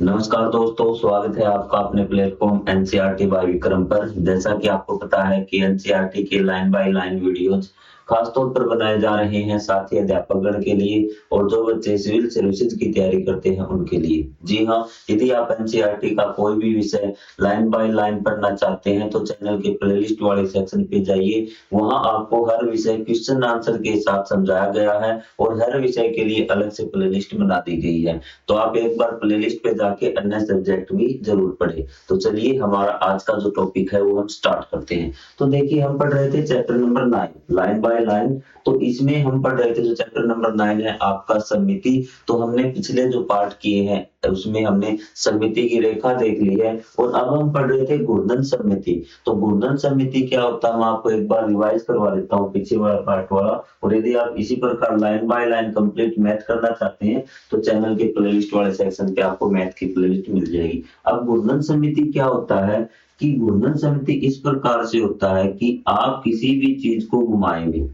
नमस्कार दोस्तों, स्वागत है आपका अपने प्लेटफॉर्म एनसीईआरटी बाय विक्रम पर। जैसा कि आपको पता है कि एनसीईआरटी के लाइन बाय लाइन वीडियोज खास तौर पर बनाए जा रहे हैं, साथ ही अध्यापकगण के लिए और जो बच्चे सिविल सर्विसेज की तैयारी करते हैं उनके लिए। जी हाँ, यदि आप एनसीईआरटी का कोई भी विषय लाइन बाय लाइन पढ़ना चाहते हैं तो चैनल के प्लेलिस्ट वाले सेक्शन पे जाइए। वहां आपको हर विषय क्वेश्चन आंसर के साथ समझाया गया है और हर विषय के लिए अलग से प्लेलिस्ट बना दी गई है। तो आप एक बार प्लेलिस्ट पे जाके अन्य सब्जेक्ट भी जरूर पढ़े। तो चलिए हमारा आज का जो टॉपिक है वो हम स्टार्ट करते हैं। तो देखिए, हम पढ़ रहे थे chapter number 9 line by line. तो इसमें हम पढ़ रहे थे जो चैप्टर नंबर 9 है आपका समिति। तो हमने पिछले जो पार्ट किए हैं उसमें हमने समिति की रेखा देख ली है और अब हम पढ़ रहे थे घूर्णन समिति। तो घूर्णन समिति क्या होता है, मैं आपको एक बार रिवाइज करवा देता हूँ पीछे वाला पार्ट वाला। और यदि आप इसी प्रकार line by line complete math करना चाहते हैं तो चैनल के प्लेलिस्ट वाले सेक्शन पे आपको मैथ की प्लेलिस्ट मिल जाएगी। अब घूर्णन समिति क्या होता है कि घूर्णन समिति इस प्रकार से होता है कि आप किसी भी चीज को घुमाएंगे।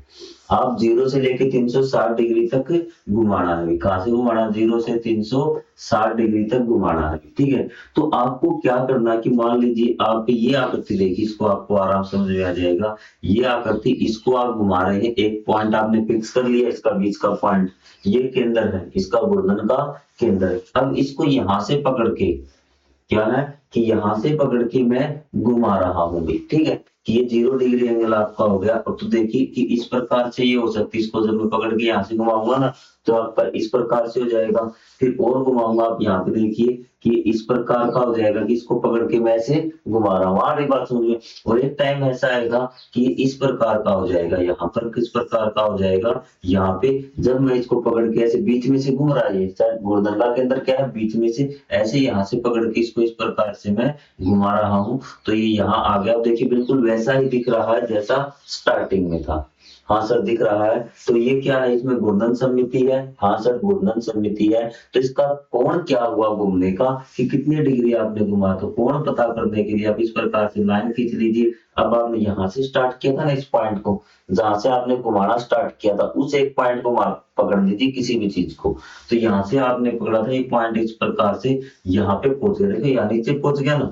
आप 0 से लेके 360 डिग्री तक घुमाना है। कहां से घुमाना? 0 से 360 डिग्री तक घुमाना है। ठीक है, तो आपको क्या करना है कि मान लीजिए आप ये आकृति देखिए, इसको आपको आराम से समझ में आ जाएगा। ये आकृति, इसको आप घुमा रहे हैं, एक पॉइंट आपने फिक्स कर लिया, इसका बीच का पॉइंट ये केंद्र है, इसका घूर्णन का केंद्र है। अब इसको यहां से पकड़ के क्या है कि यहां से पकड़ के मैं घुमा रहा हूं भी। ठीक है, कि ये 0 डिग्री एंगल आपका हो गया। अब तो देखिए कि इस प्रकार से ये हो सकती है, इसको जब मैं पकड़ के यहाँ से घुमाऊंगा ना तो आपका इस प्रकार से हो जाएगा। फिर और घुमाऊंगा, आप यहाँ पे देखिए कि इस प्रकार का हो जाएगा कि इसको पकड़ के मैं ऐसे घुमा रहा हूँ। आ रही बात समझ में? और एक टाइम ऐसा आएगा कि इस प्रकार का हो जाएगा, यहाँ पर किस प्रकार का हो जाएगा, यहाँ पे जब मैं इसको पकड़ के ऐसे बीच में से घूम रहा है, गोवर्धन के अंदर क्या है, बीच में से ऐसे यहाँ से पकड़ के इसको इस प्रकार से मैं घुमा रहा हूं तो ये यहाँ आ गया। अब देखिए बिल्कुल वैसा ही दिख रहा है जैसा स्टार्टिंग में था। हाँ सर, दिख रहा है। तो ये क्या है, इसमें घूर्णन सममिति है। हाँ सर, घूर्णन सममिति है। तो इसका कोण क्या हुआ घूमने का कि कितनी डिग्री आपने घुमा, तो कोण पता करने के लिए आप इस प्रकार से लाइन खींच लीजिए। अब आपने यहाँ से स्टार्ट किया था ना, इस पॉइंट को जहां से आपने घुमाना स्टार्ट किया था उस एक पॉइंट को पकड़ लीजिए किसी भी चीज को। तो यहाँ से आपने पकड़ा था एक पॉइंट, इस प्रकार से यहाँ पे पहुंच गया। देखो यहाँ नीचे पहुंच गया ना।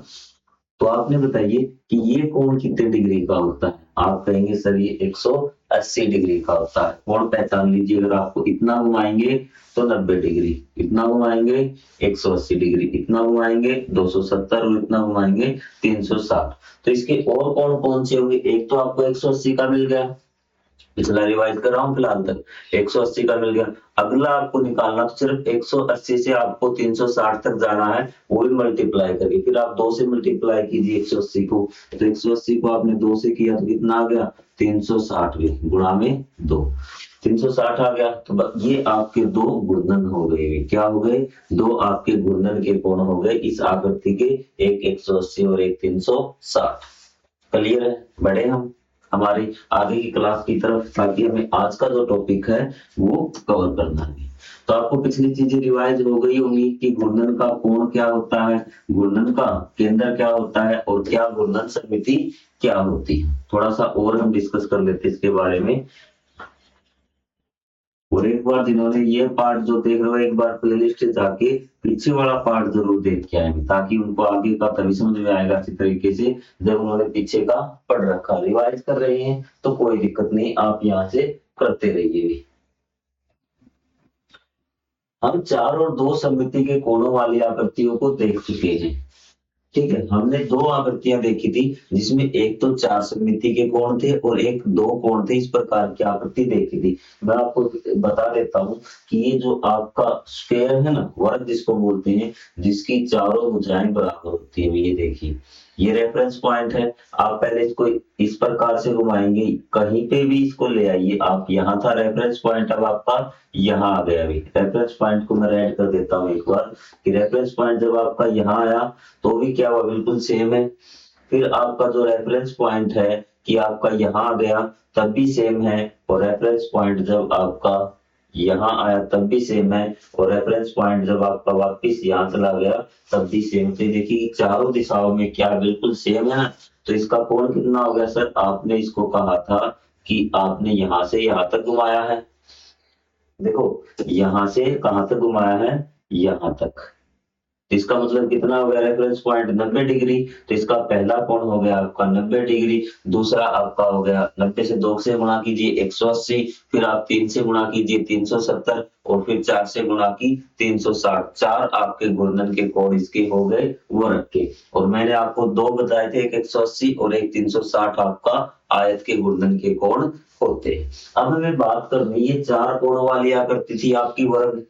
तो आपने बताइए कि ये कोण कितने डिग्री का होता है? आप कहेंगे सर ये 180 डिग्री का होता है। कोण पहचान लीजिए, अगर आपको इतना घुमाएंगे तो 90 डिग्री, इतना घुमाएंगे 180 डिग्री, इतना घुमाएंगे 270 और इतना घुमाएंगे 360। तो इसके और कोण कौन से होंगे? एक तो आपको 180 का मिल गया, पिछला रिवाइज कर रहा हूं फिलहाल तक, 180 का मिल गया। अगला आपको निकालना तो सिर्फ 180 से आपको 360 तक जाना है, वो भी मल्टीप्लाई करके। फिर आप 2 से मल्टीप्लाई कीजिए 180 को। तो 180 को आपने 2 से किया तो कितना आ गया? 360 भी गुणा में 2, 360 आ गया। तो ये आपके दो घूर्णन हो गए। क्या हो गए? दो आपके घूर्णन के कोण हो गए इस आकृति के, एक 180 और एक 360। क्लियर है? बढ़े हम हमारी आगे की क्लास की तरफ, ताकि हमें आज का जो टॉपिक है वो कवर करना है। तो आपको पिछली चीजें रिवाइज हो गई होंगी कि घूर्णन का कोण क्या होता है, घूर्णन का केंद्र क्या होता है और क्या घूर्णन समिति क्या होती है। थोड़ा सा और हम डिस्कस कर लेते हैं इसके बारे में। और एक बार जिन्होंने ये पार्ट जो देख रहे हो, एक बार प्लेलिस्ट से जाके पीछे वाला पार्ट जरूर देख के आए, ताकि उनको आगे का तभी समझ में आएगा अच्छी तरीके से जब उन्होंने पीछे का पढ़ रखा। रिवाइज कर रहे हैं तो कोई दिक्कत नहीं, आप यहाँ से करते रहिए। हम 4 और 2 सममिति के कोणों वाली आकृतियों को देख चुके हैं। ठीक है, हमने 2 आकृतियां देखी थी जिसमें एक तो 4 सममिति के कोण थे और एक 2 कोण थे। इस प्रकार की आकृति देखी थी। मैं आपको बता देता हूं कि ये जो आपका स्क्वायर है ना, वर्ग जिसको बोलते हैं, जिसकी चारों भुजाएं बराबर होती है, ये देखिए ये रेफरेंस पॉइंट है। आप पहले इसको इस प्रकार से घुमाएंगे, कहीं पे भी इसको ले आइए। आप यहाँ था रेफरेंस पॉइंट, अब आपका यहाँ आ गया। अभी रेफरेंस पॉइंट को मैं रेड कर देता हूँ एक बार कि रेफरेंस पॉइंट जब आपका यहाँ आया तो भी क्या हुआ, बिल्कुल सेम है। फिर आपका जो रेफरेंस पॉइंट है कि आपका यहाँ आ गया तब भी सेम है, और रेफरेंस पॉइंट जब आपका यहाँ आया तब भी सेम है, और रेफरेंस पॉइंट जब आपका वापस यहाँ चला गया तब भी सेम। तो देखिए चारों दिशाओं में क्या बिल्कुल सेम है। तो इसका कोण कितना हो गया सर? आपने इसको कहा था कि आपने यहाँ से यहाँ तक घुमाया है। देखो यहाँ से कहां तक घुमाया है? यहाँ तक। तो इसका मतलब कितना हो गया रेफरेंस पॉइंट 90 डिग्री। तो इसका पहला कोण हो गया आपका 90 डिग्री, दूसरा आपका हो गया 90 से 2 से गुणा कीजिए 180, फिर आप 3 से गुणा कीजिए 370 और फिर 4 से गुणा की 360। चार आपके घूर्णन के कोण इसके हो गए वर्ग के। और मैंने आपको दो बताए थे, एक 180 और एक 360 आपका आयत के घूर्णन के कोण होते हैं। अब हमें बात करनी है चार कोणों वाली आकृति थी आपकी वर्ग,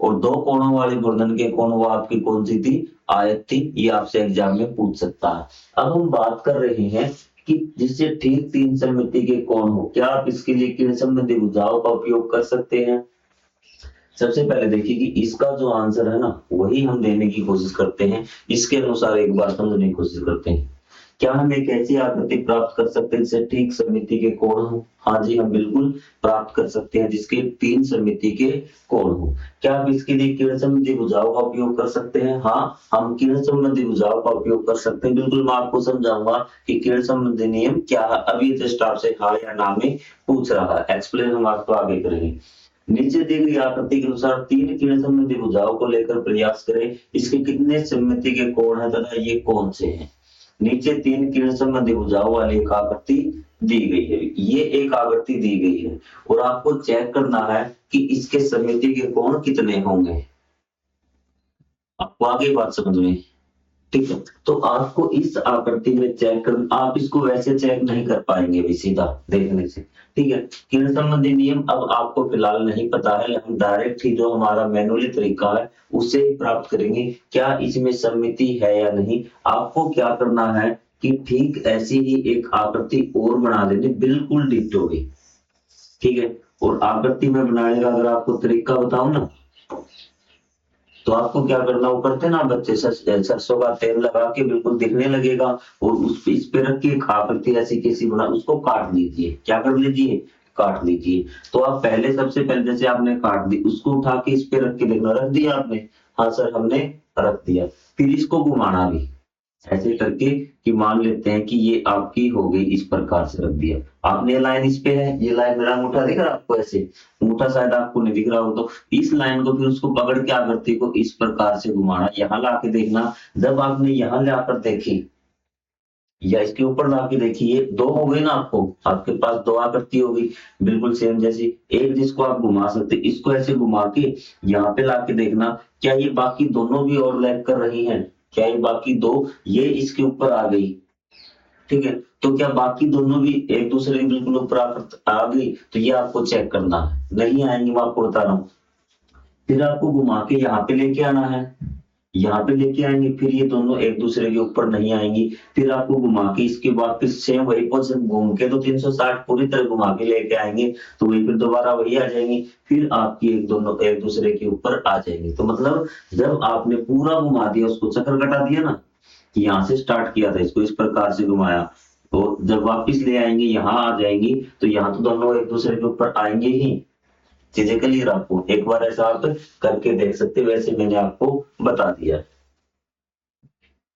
और दो कोणों वाली घूर्णन के कोण वो आपकी कौन सी थी, आयत थी। ये आपसे एग्जाम में पूछ सकता है। अब हम बात कर रहे हैं कि जिससे ठीक तीन सममिति के कोण हो, क्या आप इसके लिए किरण संबंधी भुजाओं का उपयोग कर सकते हैं। सबसे पहले देखिए कि इसका जो आंसर है ना वही हम देने की कोशिश करते हैं, इसके अनुसार एक बार समझने की कोशिश करते हैं। क्या हम एक ऐसी आकृति प्राप्त कर सकते हैं जिससे ठीक सममिति के कोण हो। हाँ जी, हम बिल्कुल प्राप्त कर सकते हैं जिसके तीन सममिति के कोण हो। क्या आप इसके लिए किरण संबंधी भुजाओं का उपयोग कर सकते हैं। हाँ, हम किरण संबंधी भुजाओं का उपयोग कर सकते हैं। बिल्कुल मैं आपको समझाऊंगा कि किरण संबंधी नियम क्या है। अभी जस्ट आपसे हाँ या ना में पूछ रहा है, एक्सप्लेन हम आपको आगे करेंगे। नीचे दी गई आकृति के अनुसार तीन किरण संबंधी भुजाओं को लेकर प्रयास करें। इसके कितने सममिति के कोण हैं तथा ये कौन से हैं। नीचे तीन किरण संबंधी भुजाओं वाली एक आकृति दी गई है। ये एक आकृति दी गई है और आपको चेक करना है कि इसके सममिति के कोण कितने होंगे। आपको आगे बात समझ में, ठीक है। तो आपको इस आकृति में चेक कर, आप इसको वैसे चेक नहीं कर पाएंगे भी सीधा देखने से, ठीक है। किरण संबंधी नियम अब आपको फिलहाल नहीं पता है, हम डायरेक्ट ही जो हमारा मैनुअली तरीका है उससे ही प्राप्त करेंगे क्या इसमें सममिति है या नहीं। आपको क्या करना है कि ठीक ऐसी ही एक आकृति और बना देनी, बिल्कुल डिट्टो ही, ठीक है। और आकृति में बनाने का अगर आपको तरीका बताऊं ना, तो आपको क्या करना, वो करते ना बच्चे सरसों का तेल लगा के बिल्कुल दिखने लगेगा, और उस पे इस पे रख के एक आकृति ऐसी कैसी बना, उसको काट लीजिए। क्या कर लीजिए, काट लीजिए। तो आप पहले सबसे पहले जैसे आपने काट दी, उसको उठा के इस पे रख के देखना, रख दिया आपने, हाँ सर हमने रख दिया। फिर इसको घुमाना भी ऐसे करके कि मान लेते हैं कि ये आपकी हो गई, इस प्रकार से रख दिया आपने। लाइन इस पे है, ये लाइन मेरा अंगूठा दिख रहा है आपको, ऐसे अंगूठा शायद आपको नहीं दिख रहा हो, तो इस लाइन को फिर उसको पकड़ के आकृति को इस प्रकार से घुमाना। यहाँ लाके देखना, जब आपने यहाँ लाकर देखी या इसके ऊपर लाके देखी, ये दो हो गई ना, आपके पास दो आकृति हो गई बिल्कुल सेम जैसी। एक जिसको आप घुमा सकते, इसको ऐसे घुमा के यहाँ पे लाके देखना, क्या ये बाकी दोनों भी ओवरलैप कर रही हैं। क्या ये बाकी दो, ये इसके ऊपर आ गई, ठीक है। तो क्या बाकी दोनों भी एक दूसरे के बिल्कुल ऊपर आ गई। तो ये आपको चेक करना है, नहीं आएंगी मैं आपको बता रहा हूँ। फिर आपको घुमा के यहाँ पे लेके आना है, यहाँ पे लेके आएंगे, फिर ये दोनों एक दूसरे के ऊपर नहीं आएंगी। फिर आपको घुमा के इसके बाद फिर सेम वही पोजीशन घूम के तो 360 पूरी तरह घुमा के लेके आएंगे, तो वही फिर दोबारा वही आ जाएंगी। फिर आपकी एक दोनों एक दूसरे के ऊपर आ जाएंगी। तो मतलब जब आपने पूरा घुमा दिया, उसको चक्कर कटा दिया ना, यहाँ से स्टार्ट किया था, इसको इस प्रकार से घुमाया, तो जब वापस ले आएंगे यहाँ आ जाएंगी, तो यहाँ तो दोनों एक दूसरे के ऊपर आएंगे ही। चीजें क्लियर आपको, एक बार ऐसा आप करके देख सकते, वैसे मैंने आपको बता दिया।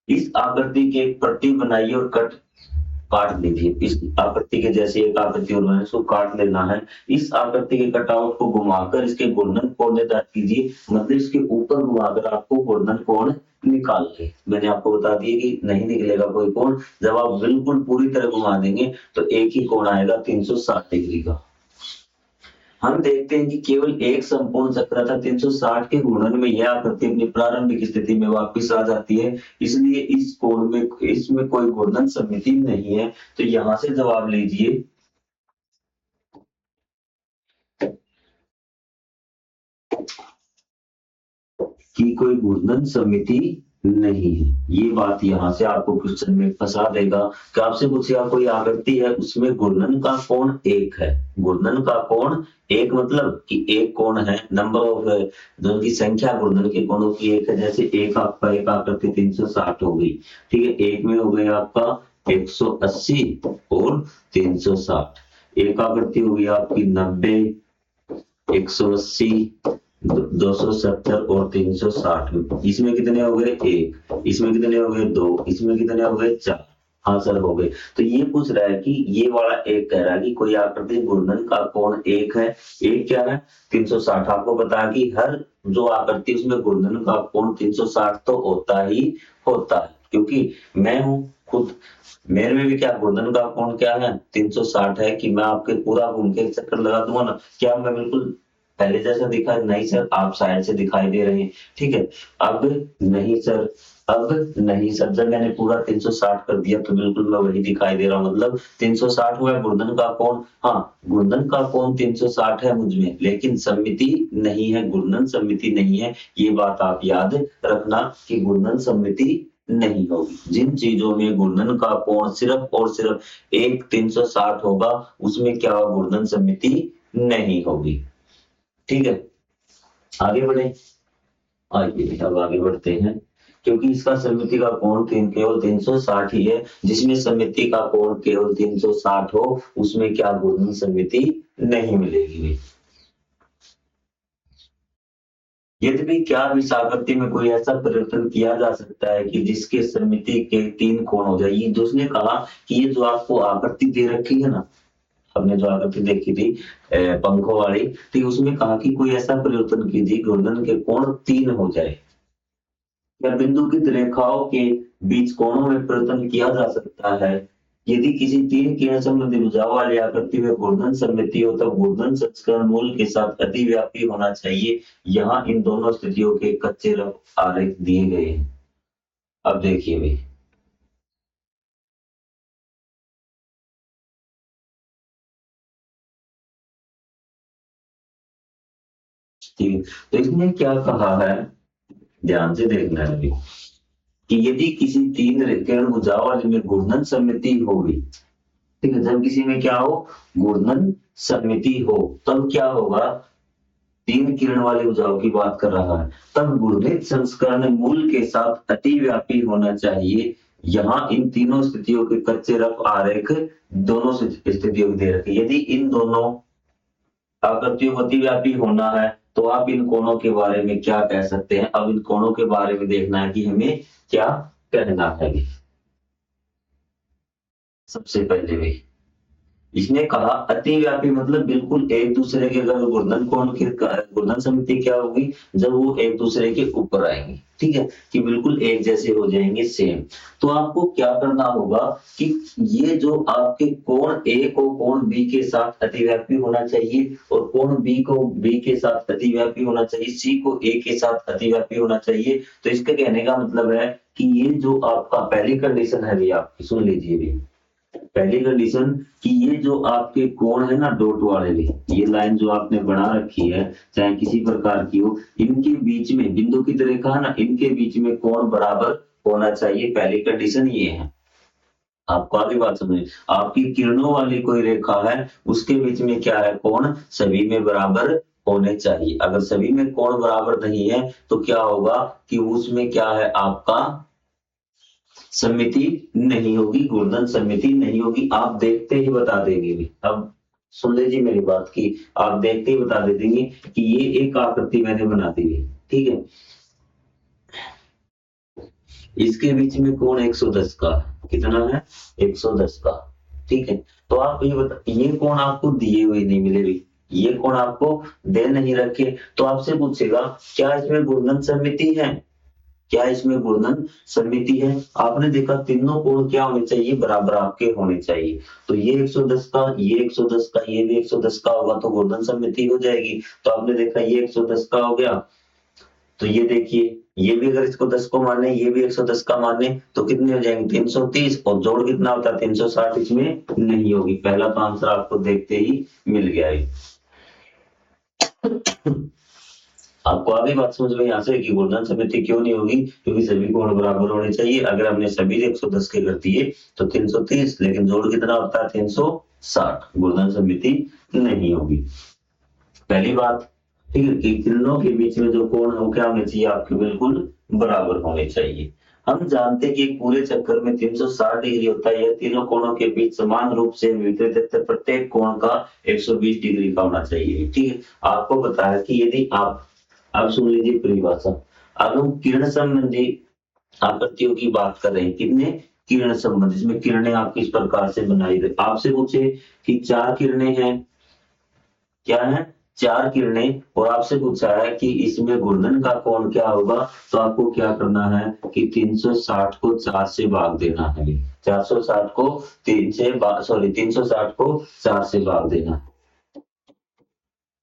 इस आकृति की एक पट्टी बनाइए और काट लीजिए। इस आकृति के जैसे एक आकृति और बनाई, इसको काट लेना है। इस आकृति के कटआउट को घुमाकर इसके घूर्णन कोण निर्धारित कीजिए, मतलब इसके ऊपर घुमाकर आपको घूर्णन कोण निकाल के। मैंने आपको बता दिया कि नहीं निकलेगा कोई कोण, जब आप बिल्कुल पूरी तरह घुमा देंगे तो एक ही कोण आएगा 360 डिग्री का। हम देखते हैं कि केवल एक संपूर्ण चक्र था 360 के घूर्णन में यह आकृति अपनी प्रारंभिक स्थिति में वापस आ जाती है, इसलिए इस कोण में इसमें कोई घूर्णन सममिति नहीं है। तो यहां से जवाब लीजिए कि कोई घूर्णन सममिति नहीं है। ये बात यहाँ से आपको क्वेश्चन में फंसा देगा कि आपसे पूछेगा कोई आकृति है उसमें घूर्णन का कोण एक है। घूर्णन का कोण एक मतलब कि एक कोण है, नंबर ऑफ जो की संख्या घूर्णन के कोणों की एक है। जैसे एक आपका एक आकृति 360 हो गई, ठीक है। एक में हो गया आपका 180 और 360। एक आकृति हो गई आपकी 90, 180, 270 और 360। इसमें कितने हो गए, एक। इसमें कितने हो गए, दो। इसमें कितने हो गए, चार। हाँ सर हो गए। तो ये पूछ रहा है कि ये वाला एक कह रहा है कि कोई आकृति घूर्णन का कोण एक है। एक क्या है, 360। आपको बताया कि हर जो आकृति उसमें घूर्णन का कोण 360 तो होता ही होता है, क्योंकि मैं हूं खुद, मेरे में भी क्या घूर्णन का कोण क्या है 360 है कि मैं आपके पूरा घूम के एक चक्कर लगा दूंगा ना, क्या मैं बिल्कुल पहले जैसा दिखा? नहीं सर, आप साइड से दिखाई दे रहे हैं, ठीक है। अब नहीं सर, अब नहीं सर, जब मैंने पूरा 360 कर दिया तो बिल्कुल मैं वही दिखाई दे रहा हूं, मतलब 360 हुआ घूर्णन का कोण। हाँ, घूर्णन का कोण 360 है मुझ में, लेकिन सममिति नहीं है, घूर्णन सममिति नहीं है। ये बात आप याद रखना कि घूर्णन सममिति नहीं होगी। जिन चीजों में घूर्णन का कोण सिर्फ और सिर्फ एक 360 होगा, उसमें क्या घूर्णन सममिति नहीं होगी, ठीक है। आगे बढ़े, आइए अब आगे बढ़ते हैं। क्योंकि इसका सममिति का कोण केवल 360 ही है, जिसमें सममिति का कोण केवल 360 हो, उसमें क्या घूर्णन सममिति नहीं मिलेगी। यद्यपि क्या इस आकृति में कोई ऐसा परिवर्तन किया जा सकता है कि जिसके सममिति के 3 कोण हो जाए। ये उसने कहा कि ये जो आपको आकृति दे रखी है ना, हमने जो आकृति देखी थी पंखों वाली, तो उसमें कहा कि कोई ऐसा परिवर्तन कीजिए घूर्णन के कोण 3 हो जाए। क्या बिंदुकित रेखाओं के बीच कोणों में परिवर्तन किया जा सकता है? यदि किसी 3 किरण संबंधी भुजाओं वाली आकृति में घूर्णन सममिति हो, तब घूर्णन संस्करण मूल के साथ अतिव्यापी होना चाहिए। यहाँ इन दोनों स्थितियों के कच्चे रफ आरेख दिए गए हैं। अब देखिए भाई, ठीक है, तो इसने क्या कहा है, ध्यान से देखना है अभी, कि यदि किसी 3 किरण भुजाओं वाले में घूर्णन सममिति होगी, ठीक है, जब किसी में क्या हो, घूर्णन सममिति हो, तब क्या होगा, 3 किरण वाले भुजाओं की बात कर रहा है, तब घूर्णित संस्करण मूल के साथ अतिव्यापी होना चाहिए। यहाँ इन तीनों स्थितियों के कच्चे रफ आरेख दोनों स्थितियों दे रखे। यदि इन दोनों आकृतियों को अतिव्यापी होना है, तो आप इन कोणों के बारे में क्या कह सकते हैं? अब इन कोणों के बारे में देखना है कि हमें क्या कहना है। सबसे पहले भी इसने कहा अतिव्यापी मतलब बिल्कुल एक दूसरे के, अगर घूर्णन कोण की घूर्णन सममिति क्या होगी, जब वो एक दूसरे के ऊपर आएंगे, ठीक है, कि बिल्कुल एक जैसे हो जाएंगे, सेम। तो आपको क्या करना होगा कि ये जो आपके कोण ए को कोण बी के साथ अतिव्यापी होना चाहिए, और कोण बी को बी के साथ अतिव्यापी होना चाहिए, सी को ए के साथ अतिव्यापी होना चाहिए। तो इसका कहने का मतलब है कि ये जो आपका पहली कंडीशन है भी, आपकी सुन लीजिए भी, पहली कंडीशन कि ये जो आपके कोण है ना डॉट वाले भी, ये लाइन जो आपने बना रखी है चाहे किसी प्रकार की हो, इनके बीच में बिंदु की रेखा है ना, इनके बीच में कोण बराबर होना चाहिए। पहली कंडीशन ये है। आपको आगे बात समझ, आपकी किरणों वाली कोई रेखा है, उसके बीच में क्या है, कोण सभी में बराबर होने चाहिए। अगर सभी में कोण बराबर नहीं है तो क्या होगा कि उसमें क्या है, आपका सममिति नहीं होगी, घूर्णन सममिति नहीं होगी। आप देखते ही बता देंगे भी। अब सुन लीजिए मेरी बात की, आप देखते ही बता देंगे कि ये एक आकृति मैंने बना दी है, ठीक है, इसके बीच में कोण 110 का, कितना है, 110 का, ठीक है। तो आप ये बता, ये कोण आपको दिए हुए नहीं मिले भी, ये कोण आपको दे नहीं रखे, तो आपसे पूछेगा क्या इसमें घूर्णन सममिति है, क्या इसमें घूर्णन सममिति है? आपने देखा तीनों कोण क्या होने चाहिए, बराबर आपके होने चाहिए। तो ये 110 का, ये 110 का, ये भी 110 का होगा तो घूर्णन सममिति हो जाएगी। तो आपने देखा ये 110 का हो गया, तो ये देखिए ये भी अगर इसको 10 को माने, ये भी 110 का माने, तो कितने हो जाएंगे 330, और जोड़ कितना होता है 360, इसमें नहीं होगी। पहला तो आंसर आपको देखते ही मिल गया है। आपको आगे बात समझ में यहाँ से कि घूर्णन सममिति क्यों नहीं होगी, क्योंकि सभी कोण बराबर होने चाहिए। अगर हमने सभी 110 के कर दिए तो 330, लेकिन जोड़ कितना होता है 360, घूर्णन सममिति नहीं होगी। पहली बात, ठीक है, कि किरणों के बीच में जो कोण है वो क्या होने चाहिए, आपके बिल्कुल बराबर होने चाहिए। हम जानते हैं कि एक पूरे चक्कर में 360 डिग्री होता है, यह तीनों कोणों के बीच समान रूप से विकृत है, प्रत्येक कोण का 120 डिग्री का होना चाहिए, ठीक है। आपको पता है कि यदि आप, अब सुन लीजिए परिभाषा, अब हम किरण संबंधी आकृतियों की बात कर रहे हैं, कितने किरण संबंधी, इसमें किरणें आप किस प्रकार से बनाई गई। आपसे पूछे कि 4 किरणें हैं, क्या है, 4 किरणें और आपसे पूछा है कि इसमें घूर्णन का कोण क्या होगा, तो आपको क्या करना है कि 360 को 4 से भाग देना है। 460 को 360 को 4 से भाग देना,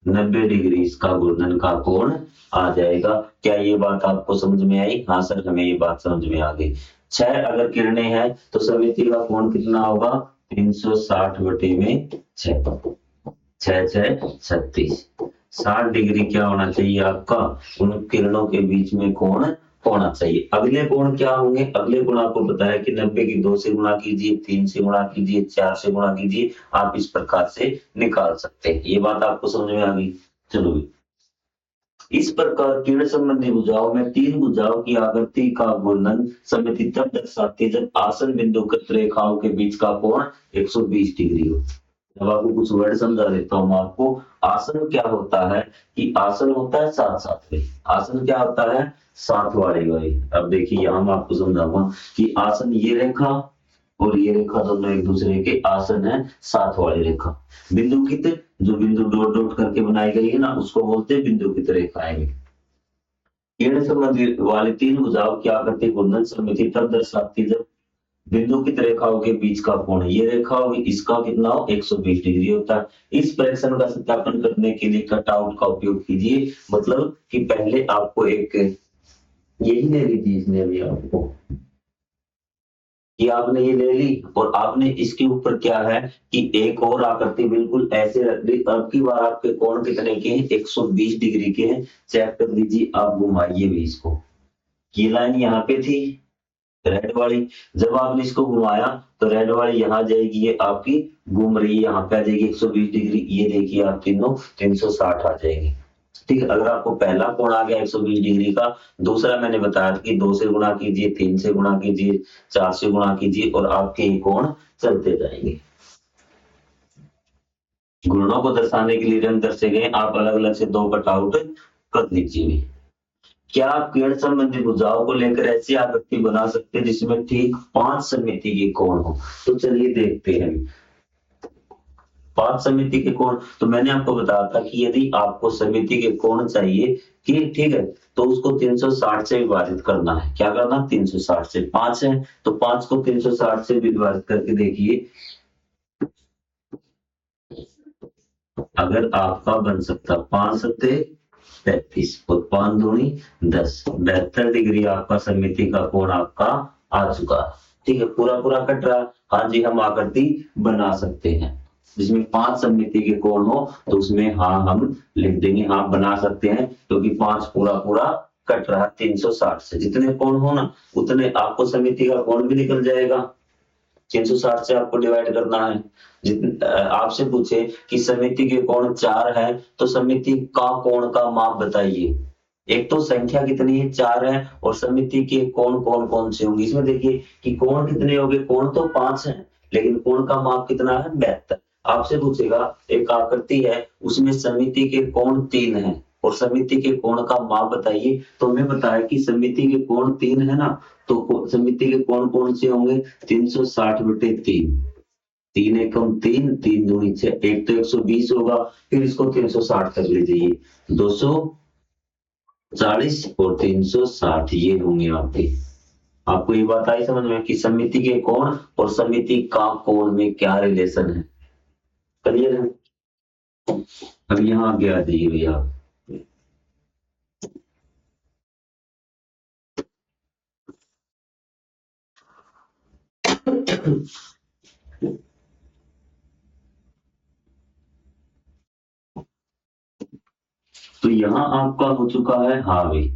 90 डिग्री इसका घूर्णन का कोण आ जाएगा। क्या ये बात आपको समझ में आई? हाँ सर, हमें ये बात समझ में आ गई। 6 अगर किरणें हैं तो समिति का कोण कितना होगा? 360 बटे में 6, 6 6 36। 60 डिग्री क्या होना चाहिए आपका? उन किरणों के बीच में कोण होना चाहिए। अगले कोण क्या होंगे? अगले कोण आपको पता है कि 90 की 2 से गुणा कीजिए, 3 से गुणा कीजिए, 4 से गुणा कीजिए, आप इस प्रकार से निकाल सकते हैं। ये बात आपको समझ में आ गई? चलो, इस प्रकार किरण संबंधी भुजाओं में 3 भुजाओं की आकृति का घूर्णन समिति तब दर्शाती है जब आसन बिंदुकृत रेखाओं के बीच का कोण 120 डिग्री हो। अब आपको कुछ वर्ड समझा देता हूँ मैं आपको। आसन क्या होता है कि आसन होता है साथ साथ में। आसन क्या होता है? साथ वाले वाली। अब देखिए यहां मैं आपको समझाऊंगा कि आसन ये रेखा और ये रेखा दोनों एक दूसरे के आसन है, साथ वाली रेखा। बिंदुकित, जो बिंदु डॉट डॉट करके बनाई गई है ना, उसको बोलते हैं बिंदुकित रेखाएं। किरण संबंधी वाली 3 भुजाओं की आकृति घूर्णन समिति तब दर्शाती जब बिंदुकित रेखाओं के बीच का कोण, ये रेखा होगी, इसका कितना हो? 120 डिग्री होता है। इस प्रेक्षण का सत्यापन करने के लिए कटआउट का उपयोग कीजिए। मतलब कि पहले आपको एक यही ले ली थी इसने अभी आपको, कि आपने ये ले ली और आपने इसके ऊपर क्या है कि एक और आकृति बिल्कुल ऐसे रख दी। अब की बार आपके कोण कितने के हैं? 120 डिग्री के हैं। चेक कर लीजिए, आप घुमाइए भी इसको। ये लाइन यहाँ पे थी रेड वाली, जब आपने इसको घुमाया तो रेड वाली यहाँ जाएगी, ये आपकी घूम रही है, यहाँ पे आ जाएगी 120 डिग्री। ये देखिए आप तीनों 360 आ जाएगी। ठीक है, अगर आपको पहला कोण आ गया 120 डिग्री का, दूसरा मैंने बताया कि 2 से गुणा कीजिए, 3 से गुणा कीजिए, 4 से गुणा कीजिए और आपके ये कोण चलते जाएंगे। गुणों को दर्शाने के लिए रंग दर्शे गए, आप अलग अलग से 2 कटआउट कर लीजिए। क्या आप किरण संबंधी भुजाओं को लेकर ऐसी आकृति बना सकते हैं जिसमें ठीक 5 समिति के कोण हो? तो चलिए देखते हैं। 5 समिति के कोण, तो मैंने आपको बताया था कि यदि आपको समिति के कोण चाहिए कि ठीक है, तो उसको 360 से विभाजित करना है। क्या करना? 360 से। 5 है तो 5 को 360 से विभाजित करके देखिए, अगर आपका बन सकता 5 सत्ते 35 और 5 दूनी 10, 72 डिग्री आपका समिति का कोण आपका आ चुका। ठीक है, पूरा पूरा कट रहा। हाँ जी, हम आकृति बना सकते हैं जिसमें 5 समिति के कोण हो, तो उसमें हाँ हम लिख देंगे, हाँ बना सकते हैं, क्योंकि 5 पूरा पूरा कट रहा 360 से। जितने कोण हो ना, उतने आपको समिति का कोण भी निकल जाएगा। 360 से आपको डिवाइड करना है। आपसे पूछे कि समिति के कोण 4 है तो समिति का कोण का माप बताइए। एक तो संख्या कितनी है? 4 है, और समिति के कोण कौन कौन से होंगे? इसमें देखिए कि कोण कितने हो गए? कोण तो 5 है, लेकिन कोण का माप कितना है? 72। आपसे पूछेगा एक आकृति है, उसमें समिति के कोण 3 है और समिति के कोण का माप बताइए, तो हमें बताया कि समिति के कोण 3 है ना, तो समिति के कोण कौन से होंगे? 360 बटे 3, 3 एकम 3, 3 दूनी 6, एक तो 120 होगा, फिर इसको 360 कर लीजिए, 240 और 360 ये होंगे आपके। आपको ये बात आई समझ में कि समिति के कोण और समिति का कोण में क्या रिलेशन है? क्लियर है? अब यहाँ आगे आ जाइए भैया। तो यहाँ आपका हो चुका है हाँ भाई,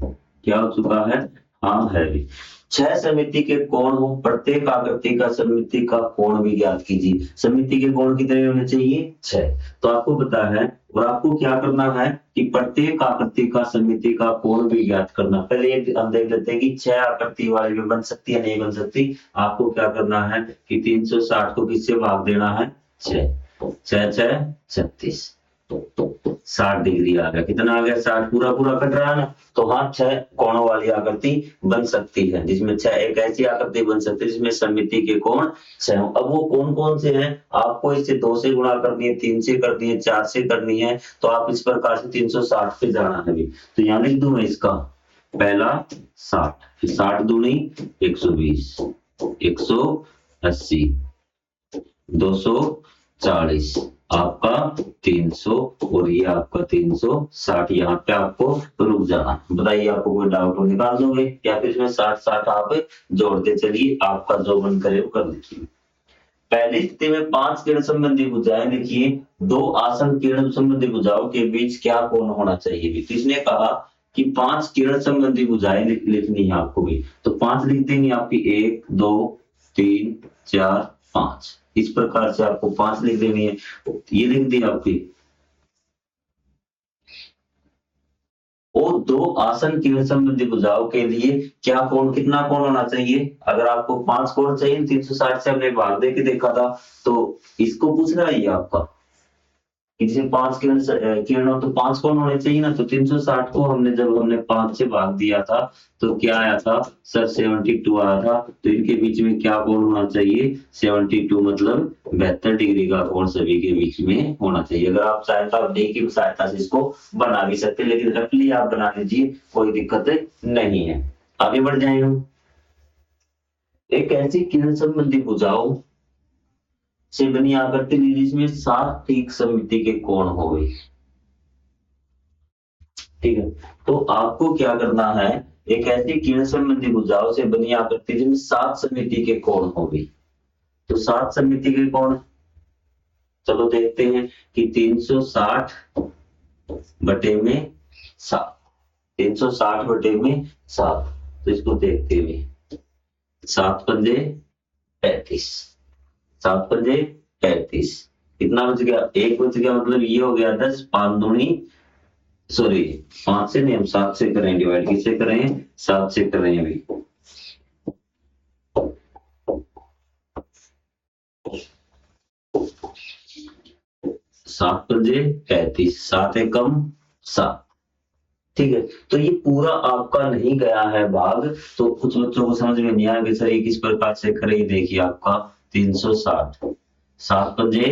क्या हो चुका है? हाँ है भी। 6 समिति के कोण हो, प्रत्येक आकृति का समिति का कोण भी ज्ञात कीजिए। समिति के कोण कितने होने चाहिए? 6। तो आपको पता है, और आपको क्या करना है कि प्रत्येक आकृति का समिति का कोण भी ज्ञात करना। पहले हम देख लेते हैं कि 6 आकृति वाली भी बन सकती है, नहीं बन सकती। आपको क्या करना है कि 360 को किससे भाग देना है? 6, 6 6 36। 60 डिग्री आ गया। कितना आ गया? 60। पूरा पूरा कट रहा है ना, तो हाँ 6 कोणों वाली आकृति बन सकती है, जिसमें 6 एक ऐसी आकृति बन सकती है जिसमें सममिति के कोण 6 हो। अब वो कौन कौन से हैं? आपको इससे 2 से गुणा करनी है, 3 से करनी है, 4 से करनी है, तो आप इस प्रकार से 360 पे जाना है। तो यहाँ लिख दूं मैं इसका पहला 60, फिर 60 दूनी 120, 180, 240, आपका 300 और ये आपका 360। यहाँ पे आपको रुक जाना। बताइए आपको कोई डाउट हो निकाल दोगे या फिर इसमें 60 आप जोड़ते चलिए, आपका जो मन करे वो कर लीजिए। पहली स्थिति में 5 किरण संबंधी भुजाएं लिखिए, 2 आसन किरण संबंधी भुजाओं के बीच क्या कोण होना चाहिए। तो इसने कहा कि 5 किरण संबंधी भुजाएं लिखनी है आपको भी, तो 5 लिख देंगे आपकी 1 2 3 4 5। इस प्रकार से आपको 5 लिख देनी है। ये लिख दी आपकी। और 2 आसन किरण संबंधी भुजाओं के लिए क्या कोण, कितना कोण होना चाहिए? अगर आपको 5 कोण चाहिए, 360 से हमने भाग दे के देखा था, तो इसको पूछ रहा है आपका इसमें 5 किरण हो तो 5 कोण होने चाहिए ना। तो 360 को जब हमने 5 से भाग दिया था तो क्या आया था सर? 72 आया था। तो इनके बीच में क्या कोण होना चाहिए? 72 मतलब 72 डिग्री का कोण सभी के बीच में होना चाहिए। अगर आप चाहें तो आप डे की सहायता से इसको बना भी सकते हैं, लेकिन रफली आप बना लीजिए, कोई दिक्कत नहीं है। आगे बढ़ जाए हम। एक ऐसी किरण संबंधी भुजाओं से बनी आकृति जिसमें 7 ठीक सममिति के कोण हो गए। ठीक है, तो आपको क्या करना है? एक ऐसी किरण संबंधी भुजाओं से बनी आकृति जिसमें 7 सममिति के कोण हो गए। तो 7 सममिति के कोण, चलो देखते हैं कि 360 बटे में 7, 360 बटे में 7। तो इसको देखते हुए 7 पंजे 35, 7 पंजे 35, कितना बच गया? 1 बच गया, मतलब ये हो गया 10। 5 दूनी, सॉरी 5 से नहीं, हम 7 से करें डिवाइड। किससे करें? 7 से करें अभी। 7 पंजे 35, 7 एकम 7। ठीक है, तो ये पूरा आपका नहीं गया है भाग, तो कुछ बच्चों को समझ में नहीं आएगा सर ये किस प्रकार से करें। देखिए आपका 360, 7 पंजे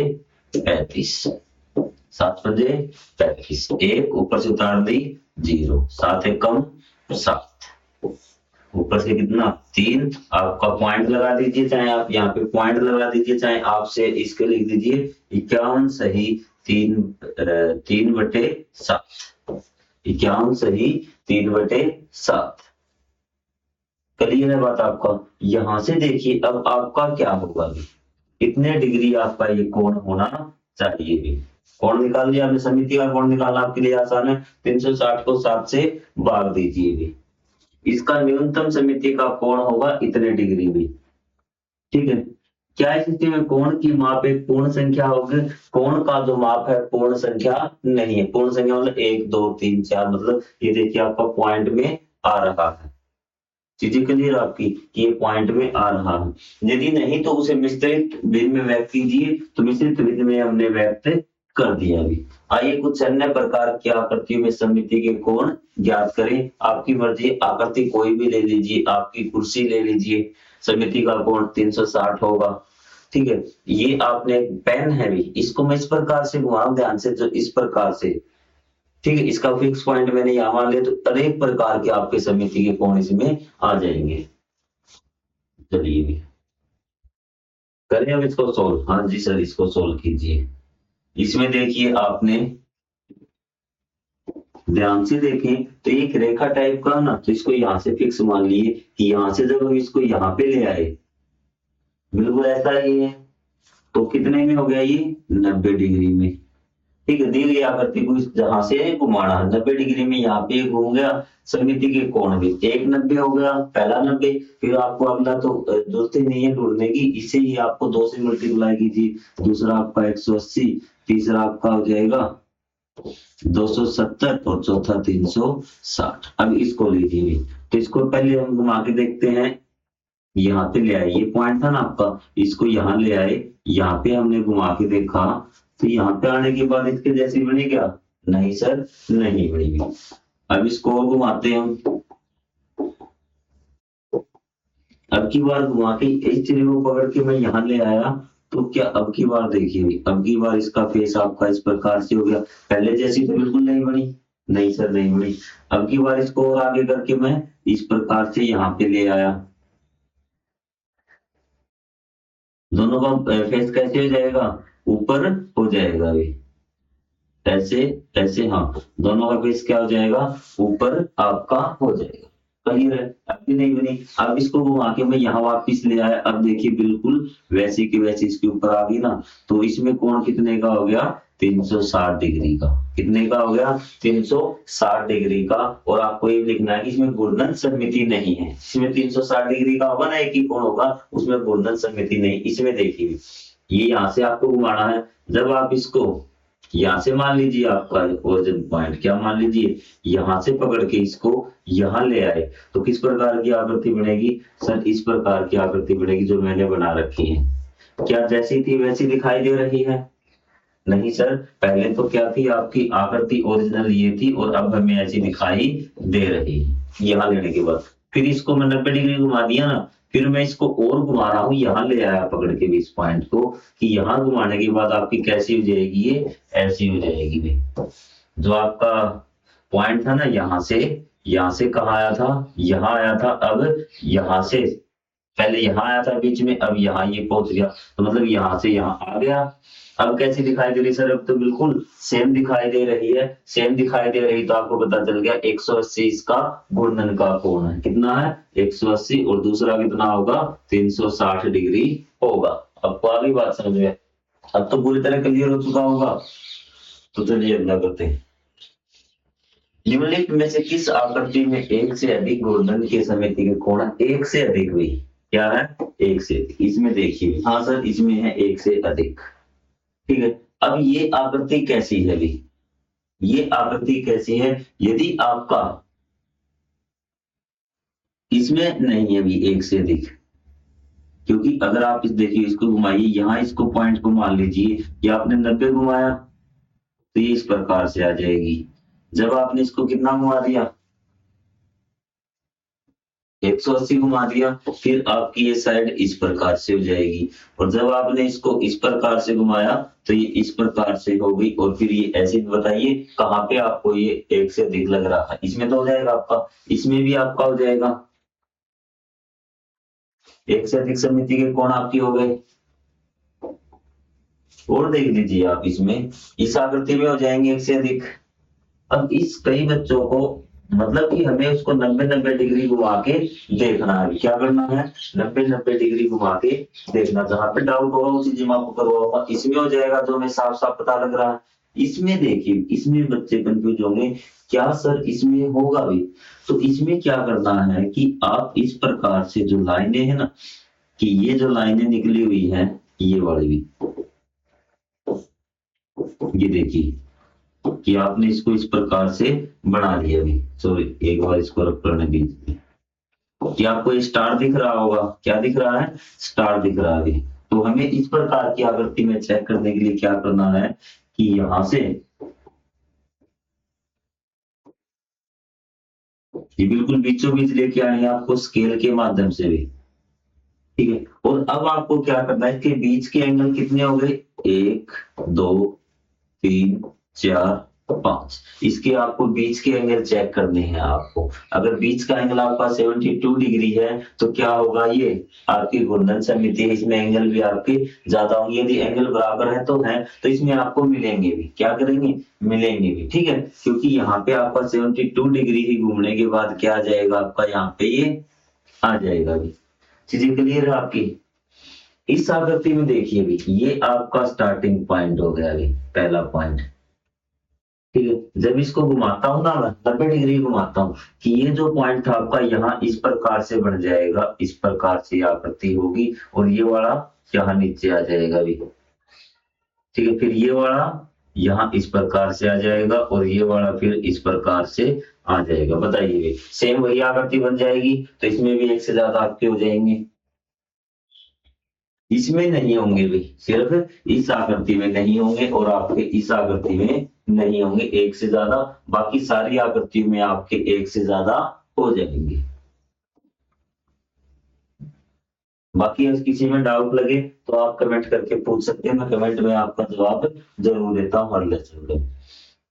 35, 7 पंजे 35, 1 ऊपर से उतार दी 0, 7 एकम 7, ऊपर से कितना 3। आपका पॉइंट लगा दीजिए, चाहे आप यहाँ पे पॉइंट लगा दीजिए, चाहे आपसे इसके लिख दीजिए 51 सही 3 बटे 7, 51 सही 3 बटे 7। क्लियर है बात आपका? यहां से देखिए अब आपका क्या होगा, इतने डिग्री आपका ये कोण होना चाहिए। कोण निकाल लिया आपने, समिति का कोण निकालना आपके लिए आसान है। 360 को 7 से भाग दीजिए, इसका न्यूनतम समिति का कोण होगा इतने डिग्री में। ठीक है, क्या इस स्थिति में कोण की माप एक पूर्ण संख्या होगी? कोण का जो माप है पूर्ण संख्या नहीं है। पूर्ण संख्या मतलब 1 2 3 4, मतलब ये देखिए आपका पॉइंट में आ रहा है। चीजें क्लियर आपकी कि ये पॉइंट में आ रहा है। यदि नहीं तो उसे मिश्रित भिन्न में व्यक्त कीजिए। तो मिश्रित भिन्न में हमने व्यक्त कर दिया अभी। आइए कुछ अन्य प्रकार की आकृतियों में सममिति के कोण ज्ञात करें। आपकी मर्जी, आकृति कोई भी ले लीजिए, आपकी कुर्सी ले लीजिए, सममिति का कोण 360 होगा। ठीक है, ये आपने पेन है भी, इसको मैं इस प्रकार से घुमाऊं ध्यान से, जो इस प्रकार से। ठीक है, इसका फिक्स पॉइंट मैंने यहां मान लिया, तो अनेक प्रकार के आपके सममिति के कोण इसमें आ जाएंगे। चलिए भी करें अब इसको सोल्व। हाँ जी सर, इसको सोल्व कीजिए। इसमें देखिए आपने ध्यान से देखें तो एक रेखा टाइप का ना, तो इसको यहां से फिक्स मान लिए कि यहां से जब हम इसको यहां पे ले आए, बिल्कुल ऐसा ही है, तो कितने में हो गया ये 90 डिग्री में। ठीक है, दी गई आकृति को जहां से घुमाना 90 डिग्री में, यहाँ पे घूम गया। सममिति के कोण भी एक 90 हो गया, पहला 90। फिर आपको अगला तो जरूरत ही नहीं है ढूंढने की, इसे ही आपको 2 से मल्टीप्लाई कीजिए। दूसरा आपका 180, तीसरा आपका हो जाएगा 270 और चौथा 360। अब इसको लीजिए, तो इसको पहले हम घुमा के देखते हैं। यहाँ पे ले आए, ये पॉइंट था ना आपका, इसको यहाँ ले आए, यहाँ पे हमने घुमा के देखा तो यहाँ पे आने के बाद इसके जैसी बनी क्या? नहीं सर, नहीं बनी। अब इसको और घुमाते हैं हम। अब की बार घुमा के इस सिरे को पकड़ के मैं यहाँ ले आया, तो क्या अब की बार देखिए, अब की बार इसका फेस आपका इस प्रकार से हो गया। पहले जैसी तो बिल्कुल नहीं बनी, नहीं सर नहीं बनी। अब की बार इसको और आगे करके मैं इस प्रकार से यहाँ पे ले आया, दोनों का फेस कैसे हो जाएगा? ऊपर हो जाएगा अभी, ऐसे ऐसे, हाँ दोनों का फेस क्या हो जाएगा? ऊपर आपका हो जाएगा। क्लियर है? अब भी नहीं बनी। अब इसको घुमा के मैं यहाँ वापिस ले आया, अब देखिए बिल्कुल वैसी की वैसी इसके ऊपर आ गई ना। तो इसमें कोण कितने का हो गया? 360 डिग्री का। कितने का हो गया? 360 डिग्री का। और आपको ये लिखना है कि इसमें घूर्णन सममिति नहीं है। इसमें 360 डिग्री का होगा ना, एक ही कोण होगा, उसमें घूर्णन सममिति नहीं। इसमें देखिए ये यहाँ से आपको घुमाना है। जब आप इसको यहाँ से मान लीजिए आपका ओरिजिन पॉइंट क्या मान लीजिए, यहाँ से पकड़ के इसको यहाँ ले आए, तो किस प्रकार की आकृति बनेगी? सर इस प्रकार की आकृति बनेगी जो मैंने बना रखी है। क्या जैसी थी वैसी दिखाई दे रही है? नहीं सर, पहले तो क्या थी आपकी आकृति ओरिजिनल ये थी, और अब हमें ऐसी दिखाई दे रही है। यहाँ लेने के बाद फिर इसको मैं 90 डिग्री घुमा दिया ना, फिर मैं इसको और घुमा रहा हूँ, यहाँ ले आया पकड़ के भी इस पॉइंट को, कि यहाँ घुमाने के बाद आपकी कैसी हो जाएगी? ये ऐसी हो जाएगी भाई। जो आपका पॉइंट था ना, यहाँ से कहाँ आया था? यहाँ आया था। अब यहाँ से पहले यहाँ आया था बीच में, अब यहाँ ये पहुंच गया, तो मतलब यहाँ से यहाँ आ गया। अब कैसी दिखाई दे रही सर? अब तो बिल्कुल सेम दिखाई दे रही है। सेम दिखाई दे रही तो आपको पता चल गया 180 इसका घूर्णन का कोण है। कितना है? 180, और दूसरा कितना होगा? 360 डिग्री होगा। आपको आगे बात समझ में? अब तो पूरी तरह क्लियर हो चुका होगा। तो चलिए अगला करते हैं। निम्नलिखित में से किस आकृति में एक से अधिक घूर्णन के समिति के कोण एक से अधिक हुई? क्या है? एक से अधिक। इसमें देखिए, हाँ सर इसमें है एक से अधिक। ठीक है, अब ये आकृति कैसी है? भी ये आकृति कैसी है? यदि आपका इसमें नहीं है भी एक से अधिक, क्योंकि अगर आप इस देखिए इसको घुमाइए, यहाँ इसको पॉइंट को मान लीजिए कि आपने 90 घुमाया, तो ये इस प्रकार से आ जाएगी। जब आपने इसको कितना घुमा दिया? 180 घुमा दिया, फिर आपकी ये साइड इस प्रकार से हो जाएगी। और जब आपने इसको इस प्रकार से घुमाया, तो ये इस प्रकार से हो गई। और फिर ये ऐसे बताइए कहाँ पे आपको ये एक से अधिक लग रहा है? इसमें तो हो जाएगा आपका, इसमें भी आपका हो जाएगा। एक से अधिक समिति के कोण आपकी हो गए। और देख लीजिए आप, इसमें इस आकृति में हो जाएंगे एक से अधिक। अब इस कई बच्चों को मतलब कि हमें उसको 90-90 डिग्री घुमा के देखना है। क्या करना है? 90-90 डिग्री घुमा के देखना। जहां पे डाउट होगा उसी जिम आपको करवाऊंगा। इसमें हो जाएगा जो हमें साफ साफ पता लग रहा है। इसमें देखिए, इसमें बच्चे कंफ्यूज होंगे, क्या सर इसमें होगा भी? तो इसमें क्या करना है कि आप इस प्रकार से जो लाइनें है ना, कि ये जो लाइनें निकली हुई है, ये वाली भी, ये देखिए कि आपने इसको इस प्रकार से बना लिया। अभी सॉरी, एक बार इसको रख करने दीजिए कि आपको ये स्टार दिख रहा होगा। क्या दिख रहा है? स्टार दिख रहा है। तो हमें इस प्रकार की आकृति में चेक करने के लिए क्या करना है कि यहां से ये बिल्कुल बीचों बीच लेके आए हैं आपको स्केल के माध्यम से भी। ठीक है, और अब आपको क्या करना है, इसके बीच के एंगल कितने हो गए? 1 2 3 4 5। इसके आपको बीच के एंगल चेक करने हैं आपको। अगर बीच का एंगल आपका 72 डिग्री है, तो क्या होगा? ये आपकी घूर्णन समिति है, इसमें एंगल भी आपके ज्यादा होंगे। यदि एंगल बराबर है तो इसमें आपको मिलेंगे भी। क्या करेंगे? मिलेंगे भी। ठीक है, क्योंकि यहाँ पे आपका 72 डिग्री ही घूमने के बाद क्या आ जाएगा आपका? यहाँ पे ये आ जाएगा भी। चीजें क्लियर है आपकी? इस आकृति में देखिए भी, ये आपका स्टार्टिंग पॉइंट हो गया अभी, पहला पॉइंट। ठीक है, जब इसको घुमाता हूं ना, मैं 90 डिग्री घुमाता हूं, कि ये जो पॉइंट था आपका यहाँ इस प्रकार से बन जाएगा, इस प्रकार से आकृति होगी, और ये वाला यहाँ नीचे आ जाएगा अभी। ठीक है, फिर ये वाला यहाँ इस प्रकार से आ जाएगा, और ये वाला फिर इस प्रकार से आ जाएगा। बताइए, सेम वही आकृति बन जाएगी, तो इसमें भी एक से ज्यादा आपके हो जाएंगे। इसमें नहीं होंगे भाई, सिर्फ इस आकृति में नहीं होंगे और आपके इस आकृति में नहीं होंगे एक से ज्यादा, बाकी सारी आकृतियों में आपके एक से ज्यादा हो जाएंगे। बाकी अगर किसी में डाउट लगे तो आप कमेंट करके पूछ सकते हैं, मैं कमेंट में आपका जवाब जरूर देता हूँ हर लेक्चर में।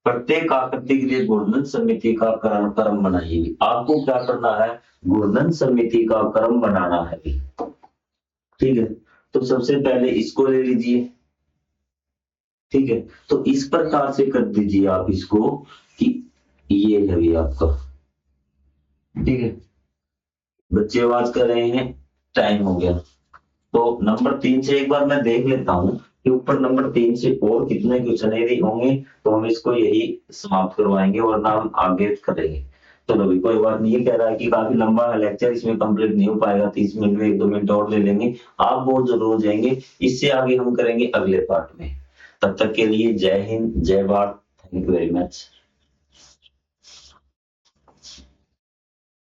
प्रत्येक आकृति के लिए घूर्णन समिति का क्रम बनाइए। आपको क्या करना है, घूर्णन समिति का क्रम बनाना है। ठीक है, तो सबसे पहले इसको ले लीजिए। ठीक है, तो इस प्रकार से कर दीजिए आप इसको कि ये है भी आपका। ठीक है, बच्चे आवाज कर रहे हैं, टाइम हो गया। तो नंबर 3 से एक बार मैं देख लेता हूं कि ऊपर नंबर 3 से और कितने क्वेश्चन यदि होंगे तो हम इसको यही समाप्त करवाएंगे, वरना हम आगे करेंगे। चलो भी कोई बात नहीं, ये कह रहा है कि काफी लंबा है लेक्चर, इसमें कंप्लीट नहीं हो पाएगा, 30 मिनट में 1-2 मिनट और ले लेंगे, आप बहुत जरूर हो जाएंगे। इससे आगे हम करेंगे अगले पार्ट में। तब तक के लिए जय हिंद, जय Bharat, thank you very much.